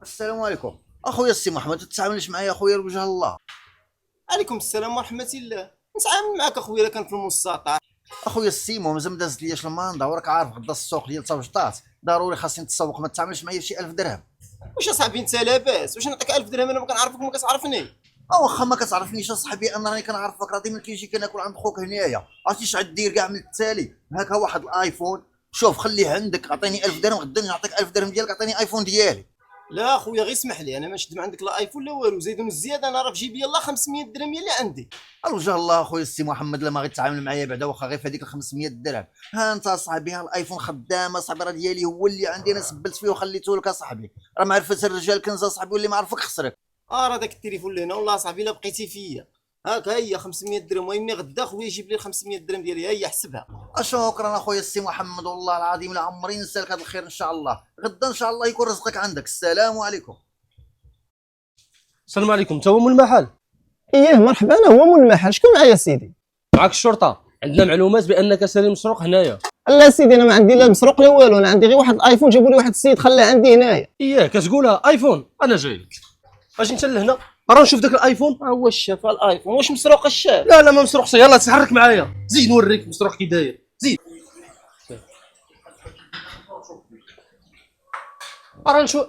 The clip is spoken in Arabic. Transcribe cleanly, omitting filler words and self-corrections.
السلام عليكم اخويا السي محمد، تتعاملش معايا اخويا لوجه الله. عليكم السلام ورحمة الله. نتعامل معاك اخويا الا كان في المستطاع. اخويا السيمو مازال دازت ليا الماندا، وراك عارف غدا السوق ديال توجطات ضروري خاصني نتسوق، ما تتعاملش معايا بشي 1000 درهم. واش اصاحبي انت لاباس؟ واش نعطيك 1000 درهم انا ما كنعرفك وما كتعرفني؟ واخا ما كتعرفنيش اصاحبي، انا راني كنعرفك، راه ديما كيجي كناكل عند خوك هنايا. عرفتي اش غدير كاع من التالي؟ هاكا واحد الايفون، شوف خليه عندك، عطيني 1000 درهم غدا نعطيك 1000 درهم ديالك، عطيني ايفون ديالي. لا اخويا غير اسمح لي، انا ما نشد من عندك لا ايفون لا والو، زيدون الزياده انا راه في جيبي يلاه 500 درهم هي اللي عندي. على وجه الله اخويا السي محمد، لما غيتعامل معايا بعدا واخا غير في هذيك ال 500 درهم. ها انت صاحبي، ها الايفون خدام اصاحبي، راه ديالي هو اللي عندي، انا سبلت فيه وخليته لك اصاحبي. راه معرفه الرجال كنز اصاحبي، واللي ما عرفك خسرك. راه داك التليفون اللي هنا والله صاحبي الا بقيتي فيا. هاكا هي 500 درهم، ويمني غدا خويا يجيب لي 500 درهم ديالي، هي حسبها. شكرا اخويا السي محمد، والله العظيم لا عمري نسالك هذا الخير ان شاء الله. غدا ان شاء الله يكون رزقك عندك. السلام عليكم. السلام عليكم، انت هو من المحل؟ ايه مرحبا، انا هو مول المحل. شكون معايا سيدي؟ معك الشرطه، عندنا معلومات بانك ساري مسروق هنايا. لا سيدي، انا ما عندي لا مسروق لا والو، انا عندي غير واحد الايفون جابوا لي واحد السيد خلاه عندي هنايا. اياه كتقولها ايفون؟ انا جاي لك. اجي انت لهنا راه نشوف داك الايفون. ها هو الشاف الايفون، واش مسروق الشاف؟ لا ما مسروقش، يلاه تحرك معايا، زيد نوريك مسروق كي داير، زيد. راه نشوف